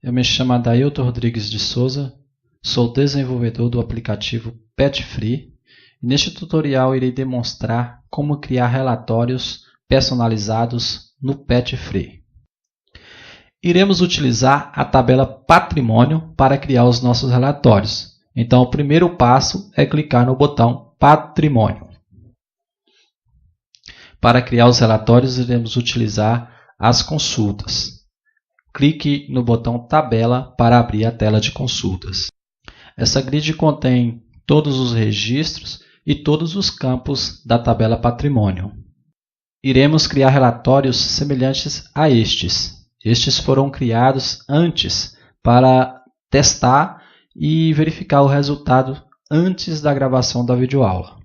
Eu me chamo Adailton Rodrigues de Souza, sou desenvolvedor do aplicativo PetFree e neste tutorial irei demonstrar como criar relatórios personalizados no PetFree. Iremos utilizar a tabela Patrimônio para criar os nossos relatórios. Então, o primeiro passo é clicar no botão Patrimônio. Para criar os relatórios, iremos utilizar as consultas. Clique no botão Tabela para abrir a tela de consultas. Essa grid contém todos os registros e todos os campos da tabela Patrimônio. Iremos criar relatórios semelhantes a estes. Estes foram criados antes para testar e verificar o resultado antes da gravação da videoaula.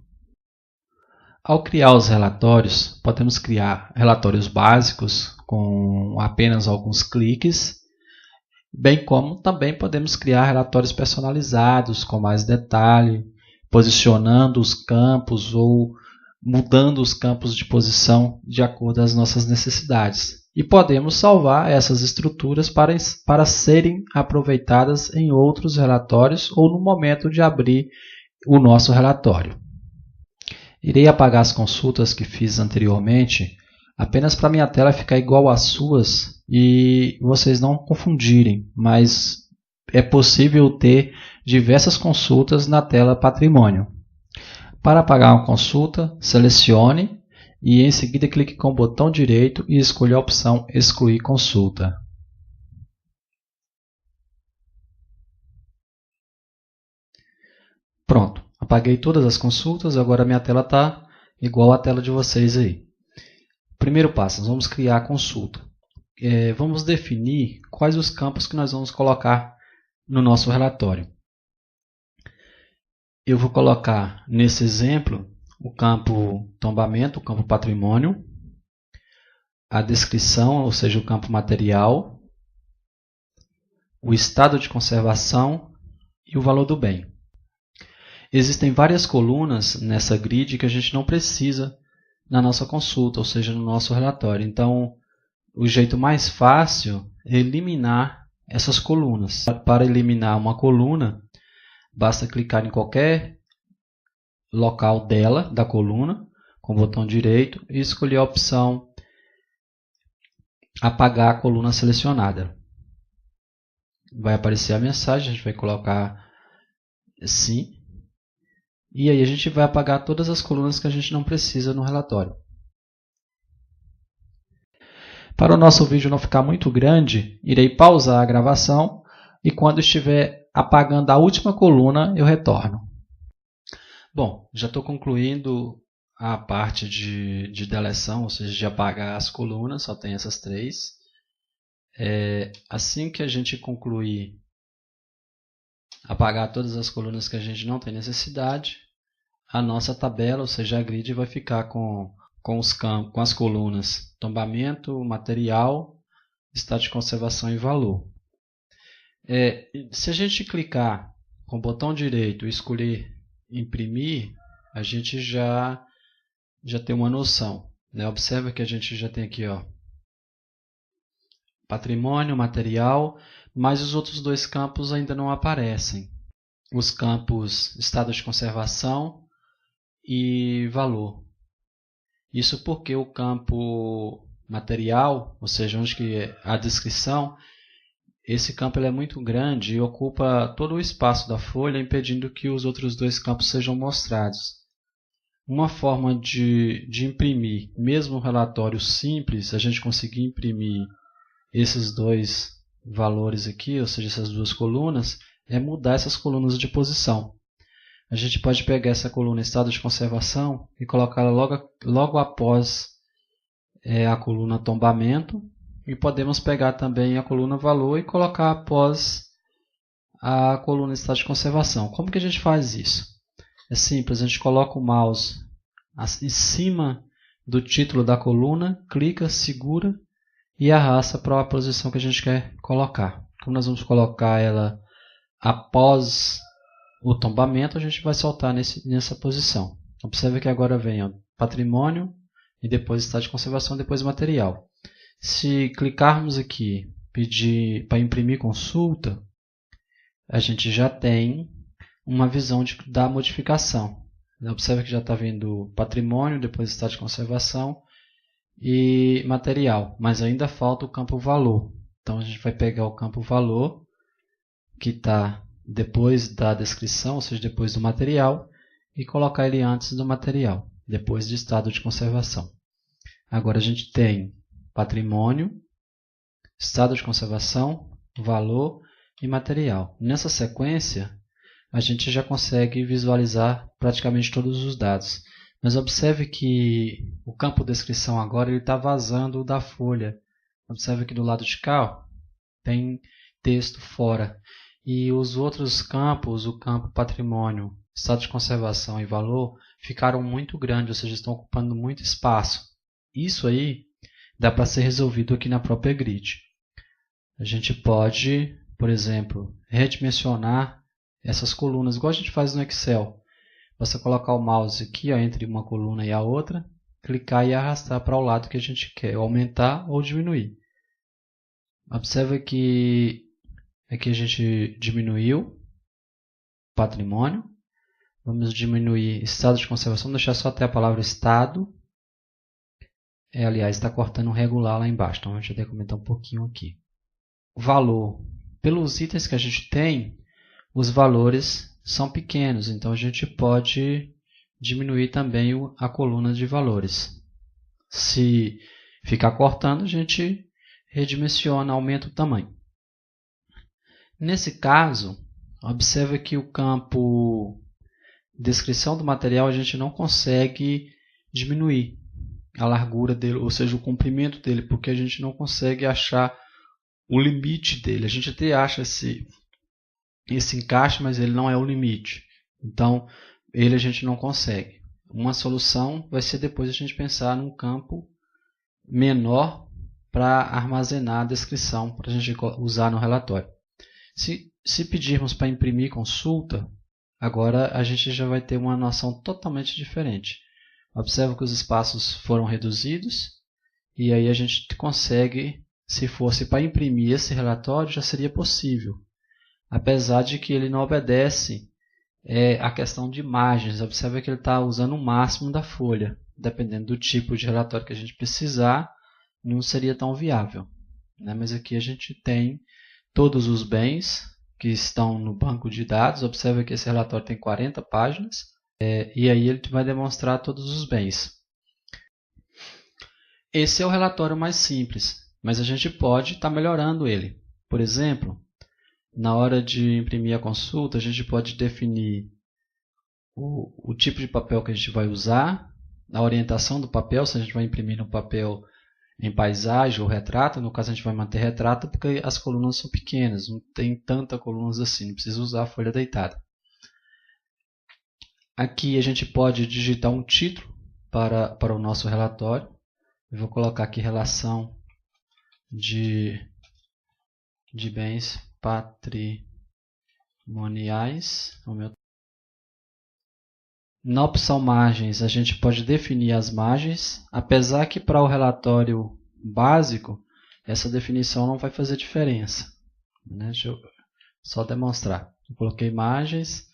Ao criar os relatórios, podemos criar relatórios básicos com apenas alguns cliques, bem como também podemos criar relatórios personalizados com mais detalhe, posicionando os campos ou mudando os campos de posição de acordo com as nossas necessidades. E podemos salvar essas estruturas para serem aproveitadas em outros relatórios ou no momento de abrir o nosso relatório. Irei apagar as consultas que fiz anteriormente, apenas para minha tela ficar igual às suas e vocês não confundirem, mas é possível ter diversas consultas na tela Patrimônio. Para apagar uma consulta, selecione e em seguida clique com o botão direito e escolha a opção Excluir consulta. Pronto, apaguei todas as consultas, agora minha tela está igual à tela de vocês aí. Primeiro passo, nós vamos criar a consulta. Vamos definir quais os campos que nós vamos colocar no nosso relatório. Eu vou colocar, nesse exemplo, o campo tombamento, o campo patrimônio, a descrição, ou seja, o campo material, o estado de conservação e o valor do bem. Existem várias colunas nessa grid que a gente não precisa na nossa consulta, ou seja, no nosso relatório. Então, o jeito mais fácil é eliminar essas colunas. Para eliminar uma coluna, basta clicar em qualquer local dela, da coluna, com o botão direito e escolher a opção Apagar a coluna selecionada. Vai aparecer a mensagem, a gente vai colocar sim. E aí a gente vai apagar todas as colunas que a gente não precisa no relatório. Para o nosso vídeo não ficar muito grande, irei pausar a gravação e quando estiver apagando a última coluna, eu retorno. Bom, já estou concluindo a parte de deleção, ou seja, de apagar as colunas, só tem essas três. Assim que a gente concluir apagar todas as colunas que a gente não tem necessidade, a nossa tabela, ou seja, a grid, vai ficar com as colunas tombamento, material, estado de conservação e valor. Se a gente clicar com o botão direito e escolher imprimir, a gente já tem uma noção, né? Observa que a gente já tem aqui, ó, patrimônio, material, mas os outros dois campos ainda não aparecem. Os campos estado de conservação e valor. Isso porque o campo material, ou seja, onde que é a descrição, esse campo ele é muito grande e ocupa todo o espaço da folha, impedindo que os outros dois campos sejam mostrados. Uma forma de imprimir, mesmo um relatório simples, a gente conseguir imprimir esses dois valores aqui, ou seja, essas duas colunas, é mudar essas colunas de posição. A gente pode pegar essa coluna estado de conservação e colocá-la logo após a coluna tombamento e podemos pegar também a coluna valor e colocar após a coluna estado de conservação. Como que a gente faz isso? É simples, a gente coloca o mouse em cima do título da coluna, clica, segura e arrasta para a posição que a gente quer colocar. Como nós vamos colocar ela após o tombamento, a gente vai soltar nessa posição. Observe que agora vem patrimônio e depois estado de conservação, depois material. Se clicarmos aqui pedir para imprimir consulta, a gente já tem uma visão da modificação. Observe que já está vindo patrimônio, depois estado de conservação e material, mas ainda falta o campo valor. Então a gente vai pegar o campo valor, que está depois da descrição, ou seja, depois do material, e colocar ele antes do material, depois do estado de conservação. Agora a gente tem patrimônio, estado de conservação, valor e material. Nessa sequência, a gente já consegue visualizar praticamente todos os dados. Mas observe que o campo descrição agora está vazando da folha. Observe que do lado de cá ó, tem texto fora. E os outros campos, o campo patrimônio, estado de conservação e valor, ficaram muito grandes, ou seja, estão ocupando muito espaço. Isso aí dá para ser resolvido aqui na própria grid. A gente pode, por exemplo, redimensionar essas colunas, igual a gente faz no Excel. Você colocar o mouse aqui ó, entre uma coluna e a outra, clicar e arrastar para o lado que a gente quer, aumentar ou diminuir. Observe que aqui a gente diminuiu patrimônio. Vamos diminuir estado de conservação, deixar só até a palavra estado. Aliás, está cortando regular lá embaixo, então a gente vai comentar um pouquinho aqui. Valor. Pelos itens que a gente tem, os valores são pequenos, então a gente pode diminuir também a coluna de valores. Se ficar cortando, a gente redimensiona, aumenta o tamanho. Nesse caso, observe que o campo descrição do material a gente não consegue diminuir a largura dele, ou seja, o comprimento dele, porque a gente não consegue achar o limite dele. A gente até acha esse encaixe, mas ele não é o limite. Então, ele a gente não consegue. Uma solução vai ser depois a gente pensar num campo menor para armazenar a descrição, para a gente usar no relatório. Se pedirmos para imprimir consulta, agora a gente já vai ter uma noção totalmente diferente. Observe que os espaços foram reduzidos e aí a gente consegue, se fosse para imprimir esse relatório, já seria possível. Apesar de que ele não obedece a questão de imagens. Observe que ele está usando o máximo da folha. Dependendo do tipo de relatório que a gente precisar, não seria tão viável. Mas aqui a gente tem todos os bens que estão no banco de dados. Observe que esse relatório tem 40 páginas. E aí ele vai demonstrar todos os bens. Esse é o relatório mais simples, mas a gente pode estar melhorando ele. Por exemplo, na hora de imprimir a consulta, a gente pode definir o tipo de papel que a gente vai usar, a orientação do papel, se a gente vai imprimir no papel em paisagem ou retrato. No caso, a gente vai manter retrato porque as colunas são pequenas, não tem tanta colunas assim, não precisa usar a folha deitada. Aqui a gente pode digitar um título para o nosso relatório. Eu vou colocar aqui relação de bens patrimoniais. Na opção margens, a gente pode definir as margens, apesar que para o relatório básico, essa definição não vai fazer diferença. Deixa eu só demonstrar. Eu coloquei margens.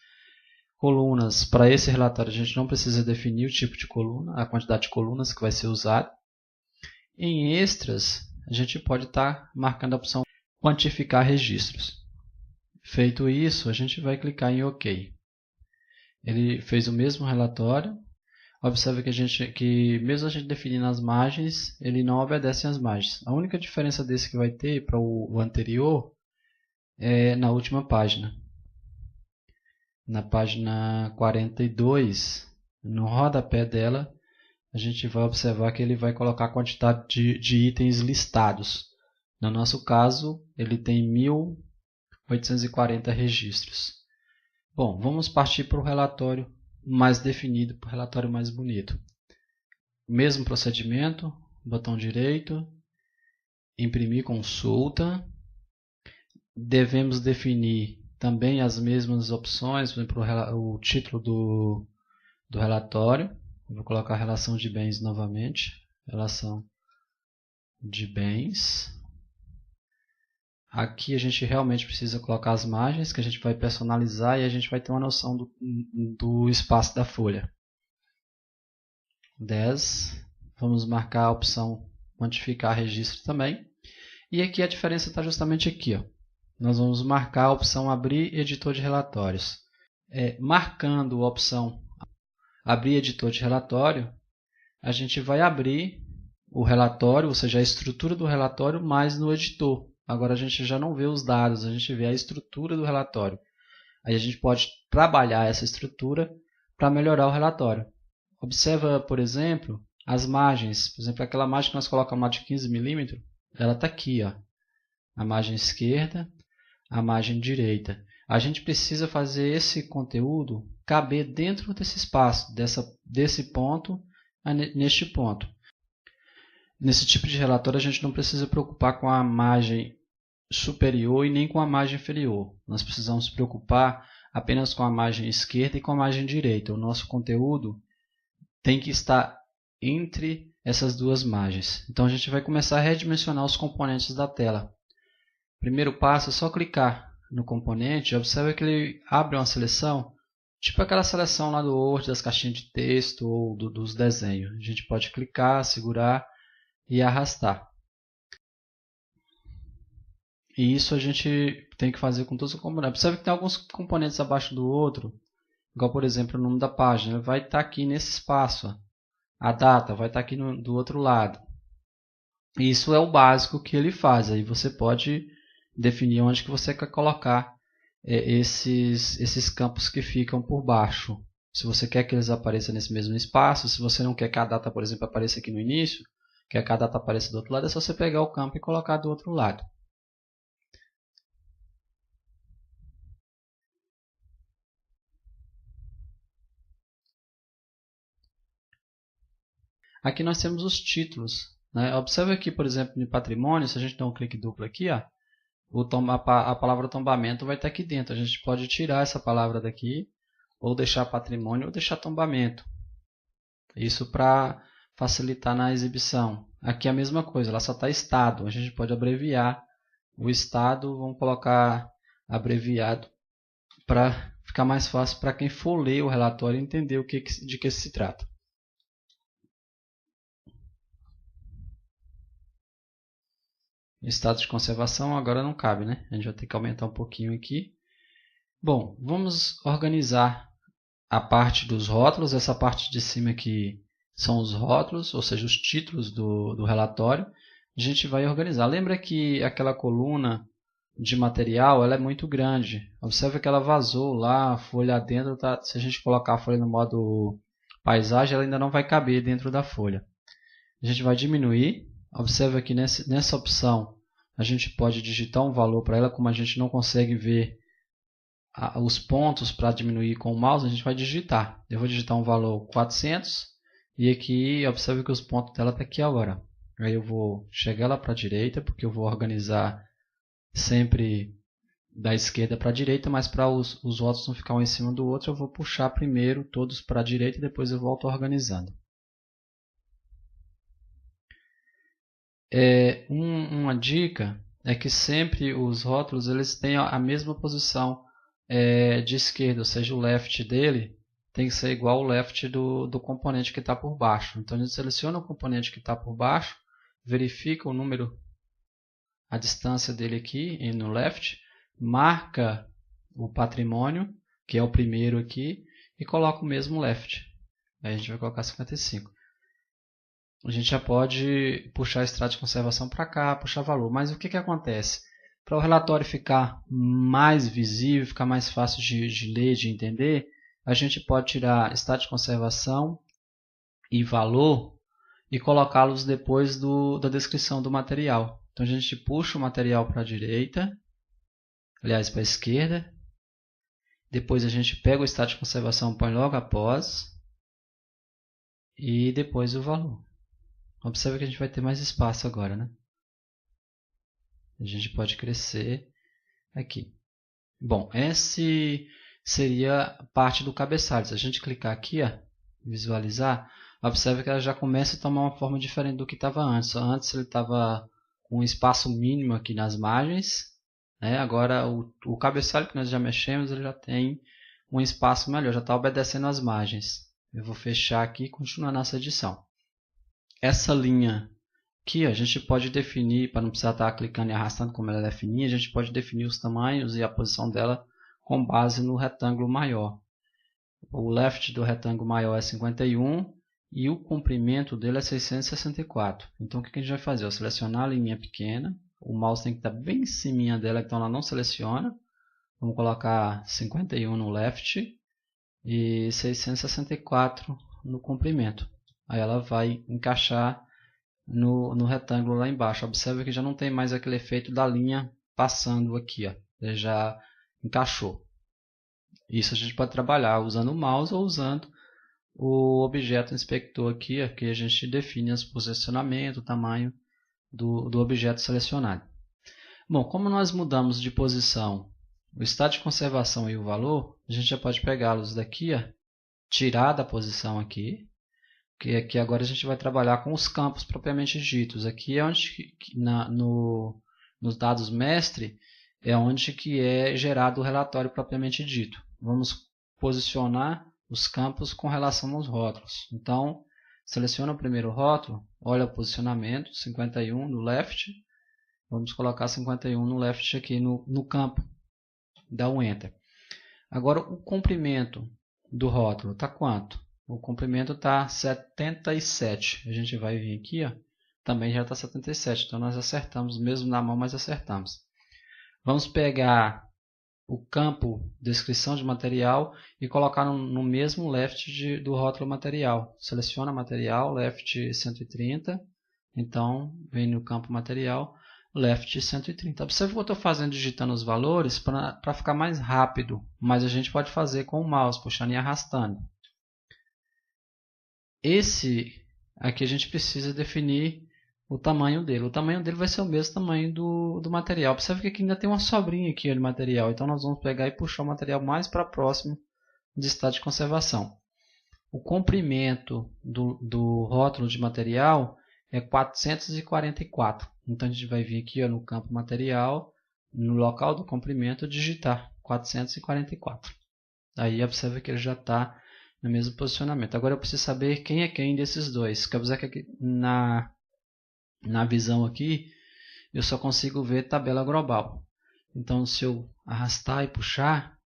Colunas, para esse relatório a gente não precisa definir o tipo de coluna, a quantidade de colunas que vai ser usada. Em extras, a gente pode estar marcando a opção quantificar registros. Feito isso, a gente vai clicar em OK. Ele fez o mesmo relatório. Observe que mesmo a gente definindo as margens, ele não obedece às margens. A única diferença desse que vai ter para o anterior é na última página. Na página 42, no rodapé dela, a gente vai observar que ele vai colocar a quantidade de itens listados. No nosso caso, ele tem 1.840 registros. Bom, vamos partir para o relatório mais definido, para o relatório mais bonito. Mesmo procedimento, botão direito, imprimir consulta. Devemos definir também as mesmas opções, por exemplo, o título do relatório. Vou colocar relação de bens novamente. Relação de bens. Aqui a gente realmente precisa colocar as margens, que a gente vai personalizar e a gente vai ter uma noção do espaço da folha. 10. Vamos marcar a opção quantificar registro também. E aqui a diferença está justamente aqui. Ó. Nós vamos marcar a opção abrir editor de relatórios. Marcando a opção abrir editor de relatório, a gente vai abrir o relatório, ou seja, a estrutura do relatório, mais no editor. Agora a gente já não vê os dados, a gente vê a estrutura do relatório. Aí a gente pode trabalhar essa estrutura para melhorar o relatório. Observa, por exemplo, as margens. Por exemplo, aquela margem que nós colocamos lá de 15 milímetros, ela está aqui. Ó. A margem esquerda, a margem direita. A gente precisa fazer esse conteúdo caber dentro desse espaço, desse ponto a neste ponto. Nesse tipo de relatório, a gente não precisa preocupar com a margem superior e nem com a margem inferior. Nós precisamos nos preocupar apenas com a margem esquerda e com a margem direita. O nosso conteúdo tem que estar entre essas duas margens. Então, a gente vai começar a redimensionar os componentes da tela. Primeiro passo é só clicar no componente. Observe que ele abre uma seleção, tipo aquela seleção lá do Word, das caixinhas de texto ou dos desenhos. A gente pode clicar, segurar e arrastar. E isso a gente tem que fazer com todos os componentes. Observe que tem alguns componentes abaixo do outro, igual por exemplo o nome da página, ele vai estar aqui nesse espaço. Ó. A data vai estar aqui do outro lado. E isso é o básico que ele faz. Aí você pode definir onde que você quer colocar esses campos que ficam por baixo. Se você quer que eles apareçam nesse mesmo espaço, se você não quer que a data, por exemplo, apareça aqui no início, quer que a data apareça do outro lado, é só você pegar o campo e colocar do outro lado. Aqui nós temos os títulos. Né? Observe aqui, por exemplo, no patrimônio, se a gente der um clique duplo aqui, ó, a palavra tombamento vai estar aqui dentro. A gente pode tirar essa palavra daqui, ou deixar patrimônio, ou deixar tombamento. Isso para facilitar na exibição. Aqui é a mesma coisa, ela só está estado. A gente pode abreviar o estado, vamos colocar abreviado para ficar mais fácil para quem for ler o relatório e entender de que se trata. Estado de conservação agora não cabe, né? A gente vai ter que aumentar um pouquinho aqui. Bom, vamos organizar a parte dos rótulos. Essa parte de cima aqui são os rótulos, ou seja, os títulos do relatório. A gente vai organizar. Lembra que aquela coluna de material ela é muito grande. Observe que ela vazou lá, a folha dentro. Tá? Se a gente colocar a folha no modo paisagem, ela ainda não vai caber dentro da folha. A gente vai diminuir. Observe que nessa opção a gente pode digitar um valor para ela, como a gente não consegue ver os pontos para diminuir com o mouse, a gente vai digitar. Eu vou digitar um valor 400 e aqui observe que os pontos dela estão aqui agora. Aí eu vou chegar lá para a direita, porque eu vou organizar sempre da esquerda para a direita, mas para os rótulos não ficar um em cima do outro, eu vou puxar primeiro todos para a direita e depois eu volto organizando. Uma dica é que sempre os rótulos eles têm a mesma posição de esquerda, ou seja, o left dele tem que ser igual ao left do componente que está por baixo. Então a gente seleciona o componente que está por baixo, verifica o número, a distância dele aqui no left, marca o patrimônio, que é o primeiro aqui, e coloca o mesmo left. Aí a gente vai colocar 55. A gente já pode puxar extrato de conservação para cá, puxar valor. Mas o que acontece? Para o relatório ficar mais visível, ficar mais fácil de ler, de entender, a gente pode tirar extrato de conservação e valor e colocá-los depois da descrição do material. Então a gente puxa o material para a direita, aliás, para a esquerda. Depois a gente pega o extrato de conservação, põe logo após e depois o valor. Observe que a gente vai ter mais espaço agora, né? A gente pode crescer aqui. Bom, esse seria parte do cabeçalho. Se a gente clicar aqui, ó, visualizar, observe que ela já começa a tomar uma forma diferente do que estava antes. Antes ele estava com um espaço mínimo aqui nas margens né? Agora o cabeçalho que nós já mexemos, ele já tem um espaço melhor, já está obedecendo as margens. Eu vou fechar aqui e continuar nossa edição. Essa linha aqui a gente pode definir, para não precisar estar clicando e arrastando como ela é fininha, a gente pode definir os tamanhos e a posição dela com base no retângulo maior. O left do retângulo maior é 51 e o comprimento dele é 664. Então o que a gente vai fazer? Eu selecionar a linha pequena, o mouse tem que estar bem em cima dela, então ela não seleciona. Vamos colocar 51 no left e 664 no comprimento. Aí ela vai encaixar no retângulo lá embaixo. Observe que já não tem mais aquele efeito da linha passando aqui. Ó. Ele já encaixou. Isso a gente pode trabalhar usando o mouse ou usando o objeto inspector aqui, que a gente define o posicionamento, o tamanho do objeto selecionado. Bom, como nós mudamos de posição o estado de conservação e o valor, a gente já pode pegá-los daqui, ó, tirar da posição aqui, que aqui agora a gente vai trabalhar com os campos propriamente ditos. Aqui é onde, nos dados mestre, é onde que é gerado o relatório propriamente dito. Vamos posicionar os campos com relação aos rótulos. Então, seleciona o primeiro rótulo, olha o posicionamento, 51 no left. Vamos colocar 51 no left aqui no campo. Dá um Enter. Agora, o comprimento do rótulo está quanto? O comprimento está 77. A gente vai vir aqui, ó, também já está 77. Então, nós acertamos, mesmo na mão, mas acertamos. Vamos pegar o campo descrição de material e colocar no mesmo left do rótulo material. Seleciona material, left 130. Então, vem no campo material, left 130. Observe que eu estou fazendo digitando os valores para ficar mais rápido, mas a gente pode fazer com o mouse, puxando e arrastando. Esse aqui a gente precisa definir o tamanho dele. O tamanho dele vai ser o mesmo tamanho do material. Observe que aqui ainda tem uma sobrinha aqui de material. Então nós vamos pegar e puxar o material mais para próximo de estado de conservação. O comprimento do rótulo de material é 444. Então a gente vai vir aqui, ó, no campo material, no local do comprimento, digitar 444. Aí observe que ele já está no mesmo posicionamento. Agora eu preciso saber quem é quem desses dois. Quer dizer que aqui na visão aqui, eu só consigo ver tabela global. Então, se eu arrastar e puxar,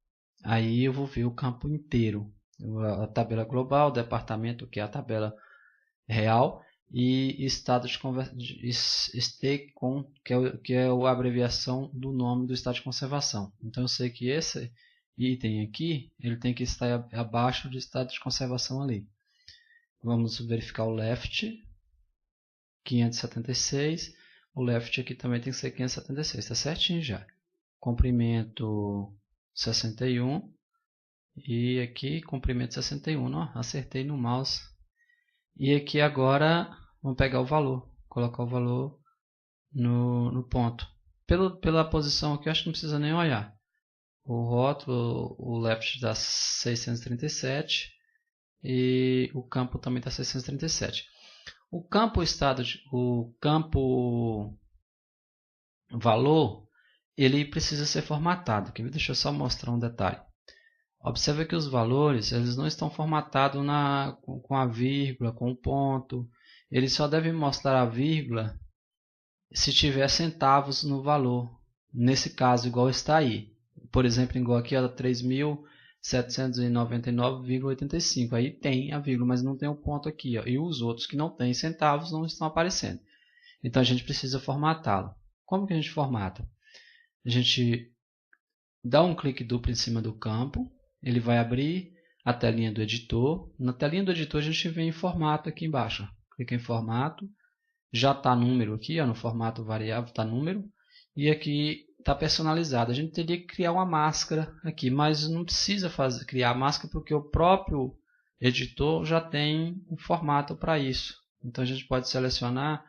aí eu vou ver o campo inteiro. A tabela global, departamento, que é a tabela real, e estado de STCOM, que é a abreviação do nome do estado de conservação. Então, eu sei que esse item aqui, ele tem que estar abaixo do estado de conservação ali. Vamos verificar o left, 576, o left aqui também tem que ser 576, está certinho já. Comprimento 61 e aqui comprimento 61, ó, acertei no mouse. E aqui agora vamos pegar o valor, colocar o valor no ponto. Pela posição aqui eu acho que não precisa nem olhar. O rótulo, o left dá 637 e o campo também está 637. O campo valor, ele precisa ser formatado. Aqui, deixa eu só mostrar um detalhe. Observe que os valores eles não estão formatados com a vírgula, com o ponto. Eles só devem mostrar a vírgula se tiver centavos no valor. Nesse caso, igual está aí. Por exemplo, igual aqui, 3.799,85. Aí tem a vírgula, mas não tem o ponto aqui. Ó. E os outros que não têm centavos não estão aparecendo. Então a gente precisa formatá-lo. Como que a gente formata? A gente dá um clique duplo em cima do campo. Ele vai abrir a telinha do editor. Na telinha do editor a gente vem em formato aqui embaixo. Clica em formato. Já está número aqui, ó, no formato variável está número. E aqui está personalizado. A gente teria que criar uma máscara aqui, mas não precisa criar a máscara porque o próprio editor já tem um formato para isso. Então a gente pode selecionar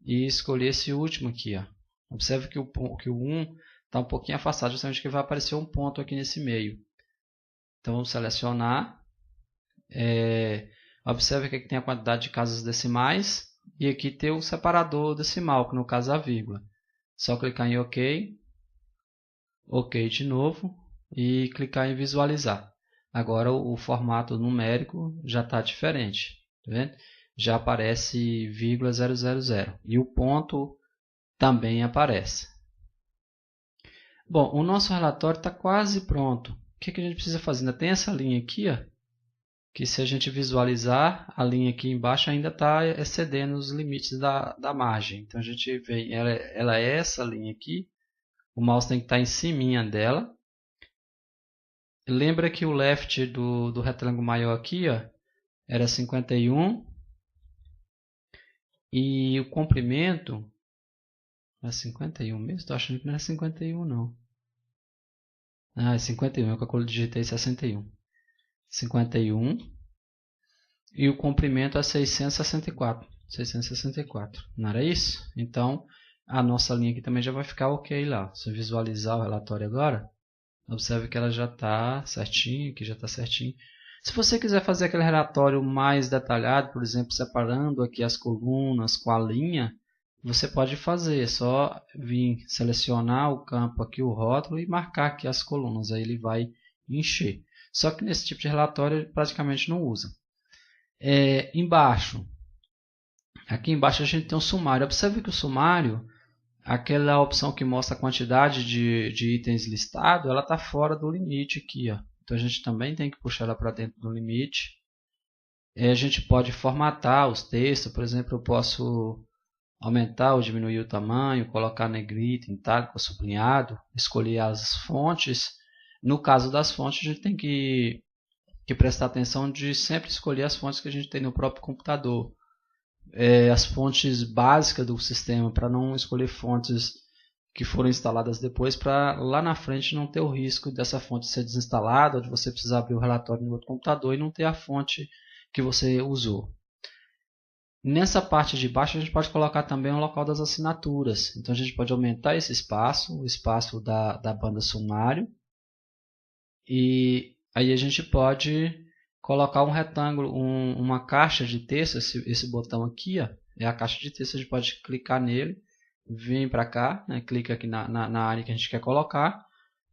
e escolher esse último aqui. Ó. Observe que o 1 está um pouquinho afastado, justamente que vai aparecer um ponto aqui nesse meio. Então vamos selecionar. Observe que aqui tem a quantidade de casas decimais e aqui tem o separador decimal, que no caso é a vírgula. Só clicar em OK. OK de novo e clicar em visualizar. Agora o formato numérico já está diferente, tá vendo? Já aparece 0,000 e o ponto também aparece. Bom, o nosso relatório está quase pronto. O que a gente precisa fazer? Ainda tem essa linha aqui, ó, que se a gente visualizar, a linha aqui embaixo ainda está excedendo os limites da margem. Então a gente vem, ela é essa linha aqui, o mouse tem que estar em cima dela. Lembra que o left do retângulo maior aqui, ó, era 51 e o comprimento é 51 mesmo? Estou achando que não é 51 não. Ah, é 51, eu digitei 61. 51 e o comprimento é 664. 664, não era isso? Então a nossa linha aqui também já vai ficar ok lá. Se eu visualizar o relatório agora, observe que ela já está certinho, aqui já está certinho. Se você quiser fazer aquele relatório mais detalhado, por exemplo, separando aqui as colunas com a linha, você pode fazer, é só vir selecionar o campo aqui, o rótulo, e marcar aqui as colunas, aí ele vai encher. Só que nesse tipo de relatório ele praticamente não usa. Embaixo, aqui embaixo a gente tem um sumário. Observe que o sumário, aquela opção que mostra a quantidade de itens listados, ela está fora do limite aqui, ó. Então a gente também tem que puxar ela para dentro do limite. A gente pode formatar os textos, por exemplo, eu posso aumentar ou diminuir o tamanho, colocar negrito, itálico, sublinhado, escolher as fontes. No caso das fontes, a gente tem que prestar atenção de sempre escolher as fontes que a gente tem no próprio computador. As fontes básicas do sistema, para não escolher fontes que foram instaladas depois, para lá na frente não ter o risco dessa fonte ser desinstalada, ou de você precisar abrir o relatório no outro computador e não ter a fonte que você usou. Nessa parte de baixo a gente pode colocar também o local das assinaturas. Então a gente pode aumentar esse espaço, o espaço da banda sumário. E aí a gente pode colocar um retângulo, uma caixa de texto, esse botão aqui, ó, é a caixa de texto, a gente pode clicar nele, vir para cá, né, clica aqui na área que a gente quer colocar,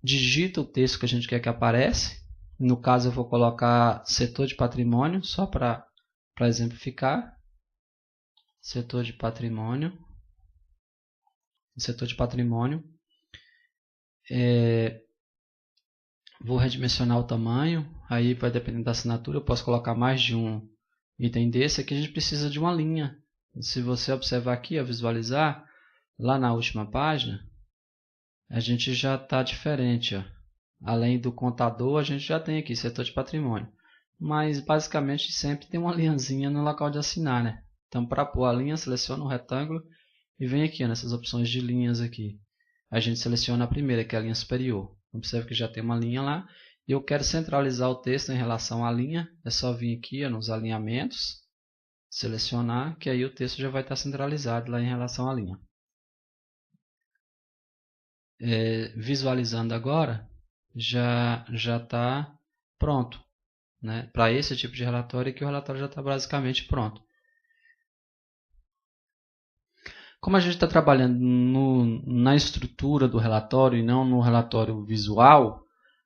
digita o texto que a gente quer que apareça. No caso eu vou colocar setor de patrimônio, só para exemplificar. Setor de patrimônio. Vou redimensionar o tamanho, aí vai depender da assinatura, eu posso colocar mais de um item desse. Aqui a gente precisa de uma linha. Se você observar aqui, visualizar, lá na última página, a gente já está diferente. Ó. Além do contador, a gente já tem aqui setor de patrimônio. Mas basicamente sempre tem uma linhazinha no local de assinar, né? Então, para pôr a linha, seleciona o retângulo e vem aqui nessas opções de linhas aqui. A gente seleciona a primeira, que é a linha superior. Observe que já tem uma linha lá. E eu quero centralizar o texto em relação à linha. É só vir aqui nos alinhamentos, selecionar, que aí o texto já vai estar centralizado lá em relação à linha. Visualizando agora, já está pronto. Né? Para esse tipo de relatório aqui, o relatório já está basicamente pronto. Como a gente está trabalhando na estrutura do relatório e não no relatório visual,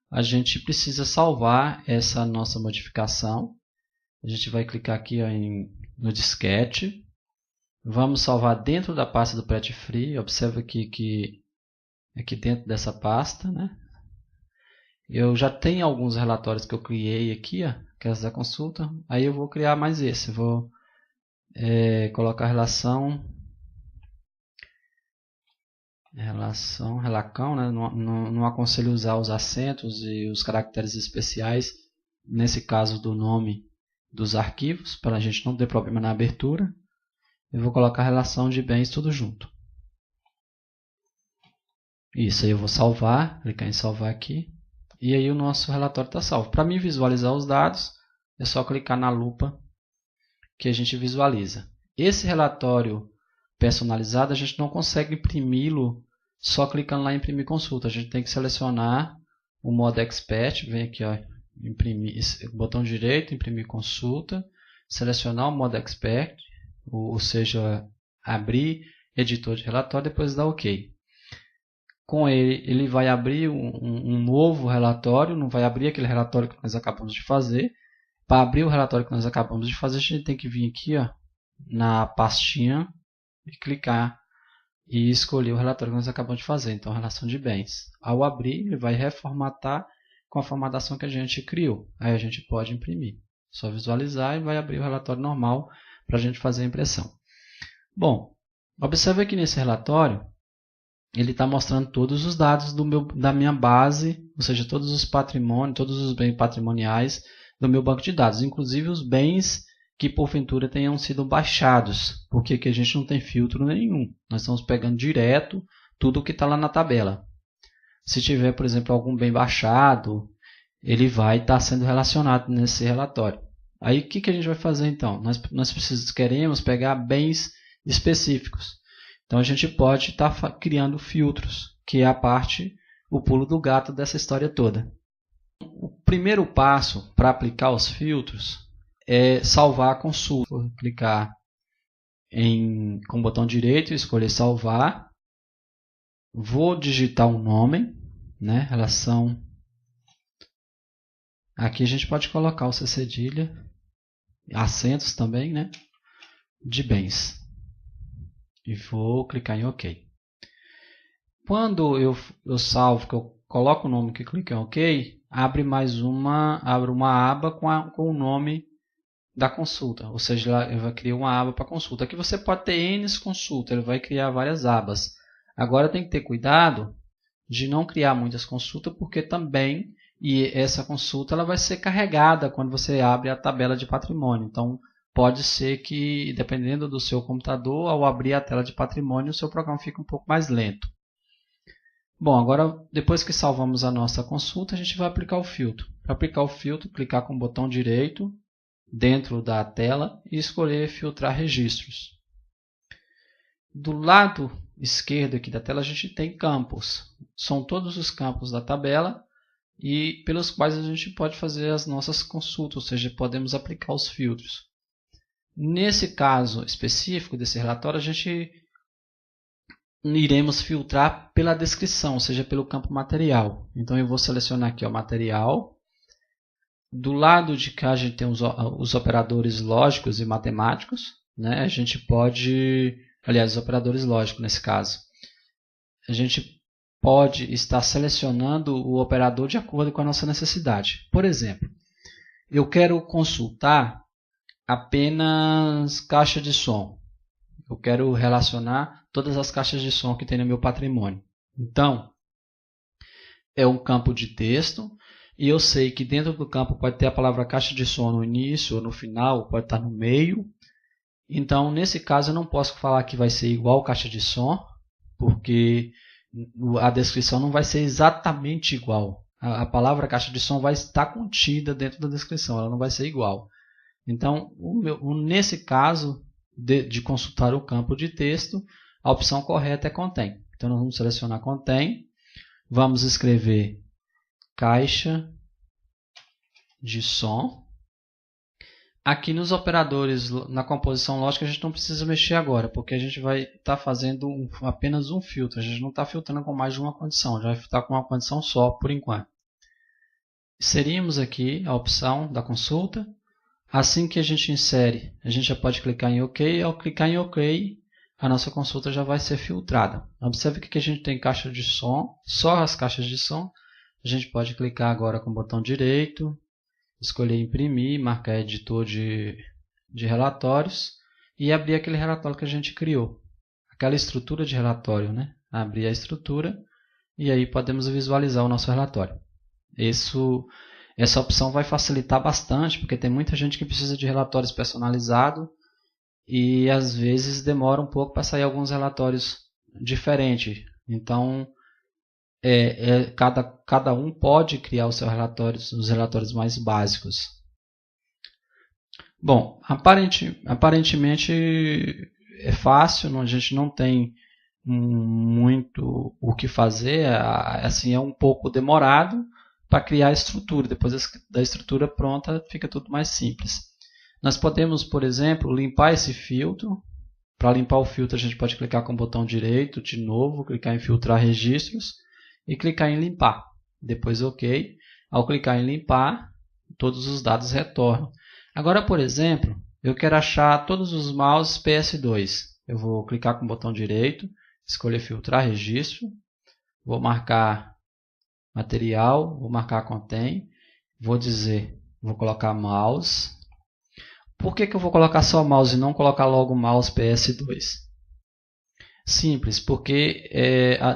a gente precisa salvar essa nossa modificação. A gente vai clicar aqui no disquete. Vamos salvar dentro da pasta do Pretty-Free. Observe aqui que aqui dentro dessa pasta, né? Eu já tenho alguns relatórios que eu criei aqui, ó, que é essa da consulta. Aí eu vou criar mais esse. Vou colocar relacão, né? Não aconselho usar os acentos e os caracteres especiais, nesse caso do nome dos arquivos, para a gente não ter problema na abertura. Eu vou colocar relação de bens tudo junto. Isso, aí eu vou salvar, clicar em salvar aqui, e aí o nosso relatório está salvo. Para mim visualizar os dados, é só clicar na lupa que a gente visualiza. Esse relatório personalizado, a gente não consegue imprimi-lo só clicando lá em imprimir consulta. A gente tem que selecionar o modo expert, vem aqui, ó, imprimir, botão direito, imprimir consulta, selecionar o modo expert, ou seja, abrir editor de relatório, depois dar OK. Com ele vai abrir um novo relatório, não vai abrir aquele relatório que nós acabamos de fazer. Para abrir o relatório que nós acabamos de fazer, a gente tem que vir aqui, ó, na pastinha e clicar e escolher o relatório que nós acabamos de fazer, então relação de bens. Ao abrir, ele vai reformatar com a formatação que a gente criou. Aí a gente pode imprimir. Só visualizar e vai abrir o relatório normal para a gente fazer a impressão. Bom, observe aqui nesse relatório, ele está mostrando todos os dados da minha base, ou seja, todos os patrimônios, todos os bens patrimoniais do meu banco de dados, inclusive os bens que porventura tenham sido baixados, porque aqui a gente não tem filtro nenhum. Nós estamos pegando direto tudo o que está lá na tabela. Se tiver, por exemplo, algum bem baixado, ele vai estar sendo relacionado nesse relatório. Aí o que a gente vai fazer então? Nós queremos pegar bens específicos. Então a gente pode estar criando filtros, que é o pulo do gato dessa história toda. O primeiro passo para aplicar os filtros é salvar a consulta. Vou clicar com o botão direito e escolher salvar. Vou digitar um nome, né? Relação. Aqui a gente pode colocar o C cedilha, acentos também, né? De bens. E vou clicar em OK. Quando eu salvo, que eu coloco o nome que clico em OK, abre uma aba com o nome da consulta. Ou seja, ele vai criar uma aba para consulta. Aqui você pode ter N consultas, ele vai criar várias abas. Agora tem que ter cuidado de não criar muitas consultas, porque também essa consulta ela vai ser carregada quando você abre a tabela de patrimônio. Então, pode ser que, dependendo do seu computador, ao abrir a tela de patrimônio, o seu programa fica um pouco mais lento. Bom, agora, depois que salvamos a nossa consulta, a gente vai aplicar o filtro. Para aplicar o filtro, clicar com o botão direito dentro da tela e escolher filtrar registros. Do lado esquerdo aqui da tela, a gente tem campos. São todos os campos da tabela e pelos quais a gente pode fazer as nossas consultas, ou seja, podemos aplicar os filtros. Nesse caso específico desse relatório, a gente iremos filtrar pela descrição, ou seja, pelo campo material. Então eu vou selecionar aqui o material. Do lado de cá a gente tem os operadores lógicos e matemáticos, né? A gente pode, aliás, os operadores lógicos nesse caso. A gente pode estar selecionando o operador de acordo com a nossa necessidade. Por exemplo, eu quero consultar apenas caixa de som. Eu quero relacionar todas as caixas de som que tem no meu patrimônio. Então, é um campo de texto e eu sei que dentro do campo pode ter a palavra caixa de som no início ou no final, pode estar no meio. Então, nesse caso, eu não posso falar que vai ser igual caixa de som, porque a descrição não vai ser exatamente igual. A palavra caixa de som vai estar contida dentro da descrição, ela não vai ser igual. Então, nesse caso de consultar o campo de texto, a opção correta é contém. Então, nós vamos selecionar contém, vamos escrever caixa de som. Aqui nos operadores, na composição lógica, a gente não precisa mexer agora, porque a gente vai estar fazendo apenas um filtro. A gente não está filtrando com mais de uma condição, já vai filtrar com uma condição só por enquanto. Inserimos aqui a opção da consulta. Assim que a gente insere, a gente já pode clicar em OK. Ao clicar em OK, a nossa consulta já vai ser filtrada. Observe que aqui a gente tem caixa de som, só as caixas de som. A gente pode clicar agora com o botão direito, escolher imprimir, marcar editor de relatórios e abrir aquele relatório que a gente criou. Aquela estrutura de relatório, né? Abrir a estrutura e aí podemos visualizar o nosso relatório. Essa opção vai facilitar bastante, porque tem muita gente que precisa de relatórios personalizados e às vezes demora um pouco para sair alguns relatórios diferentes. Então, cada um pode criar os seus relatórios, os relatórios mais básicos. Bom, aparentemente é fácil, a gente não tem muito o que fazer, assim, é um pouco demorado para criar a estrutura. Depois da estrutura pronta, fica tudo mais simples. Nós podemos, por exemplo, limpar esse filtro Para limpar o filtro, a gente pode clicar com o botão direito de novo, clicar em filtrar registros e clicar em limpar. Depois OK. Ao clicar em limpar, todos os dados retornam. Agora, por exemplo, eu quero achar todos os mouses PS2. Eu vou clicar com o botão direito, escolher filtrar registro, vou marcar material, vou marcar contém, vou colocar mouse. Por que eu vou colocar só mouse e não colocar logo mouse PS2? Simples, porque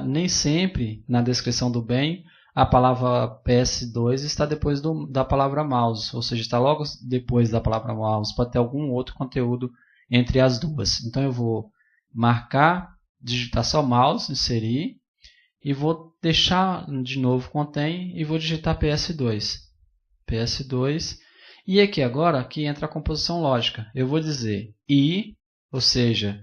nem sempre na descrição do bem a palavra PS2 está depois da palavra mouse, ou seja, está logo depois da palavra mouse, pode ter algum outro conteúdo entre as duas. Então eu vou marcar, digitar só mouse, inserir, e vou deixar de novo contém e vou digitar PS2. PS2. E aqui agora aqui entra a composição lógica. Eu vou dizer i, ou seja,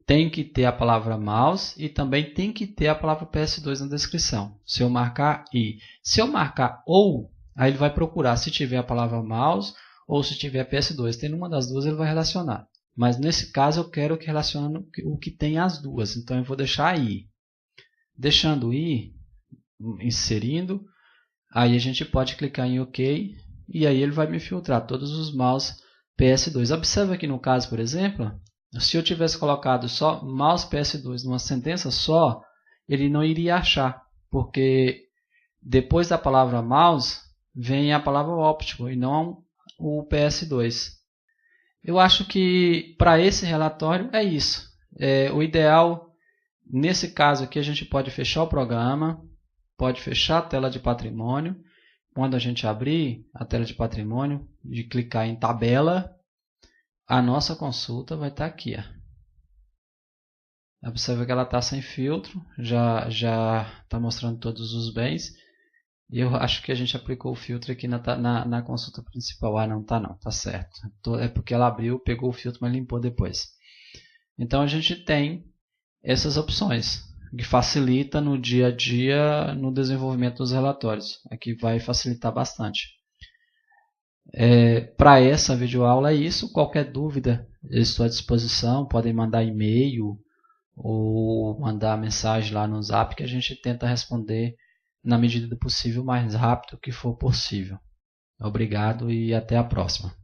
tem que ter a palavra mouse e também tem que ter a palavra PS2 na descrição. Se eu marcar i. Se eu marcar ou, aí ele vai procurar se tiver a palavra mouse ou se tiver PS2. Tendo uma das duas, ele vai relacionar. Mas nesse caso eu quero que relacione o que tem as duas. Então eu vou deixar i. Deixando i, inserindo, aí a gente pode clicar em OK e aí ele vai me filtrar todos os mouse PS2. Observe aqui no caso, por exemplo, se eu tivesse colocado só mouse PS2 numa sentença só, ele não iria achar, porque depois da palavra mouse vem a palavra óptico e não o PS2. Eu acho que para esse relatório é isso. O ideal, nesse caso aqui, a gente pode fechar o programa, pode fechar a tela de patrimônio. Quando a gente abrir a tela de patrimônio, de clicar em tabela, a nossa consulta vai estar aqui. Observa que ela está sem filtro, já está mostrando todos os bens. E eu acho que a gente aplicou o filtro aqui na consulta principal. Ah, não está não, está certo. É porque ela abriu, pegou o filtro, mas limpou depois. Então a gente tem essas opções, que facilita no dia a dia no desenvolvimento dos relatórios. Aqui vai facilitar bastante. Para essa videoaula é isso. Qualquer dúvida, eu estou à disposição. Podem mandar e-mail ou mandar mensagem lá no Zap que a gente tenta responder na medida do possível, mais rápido que for possível. Obrigado e até a próxima.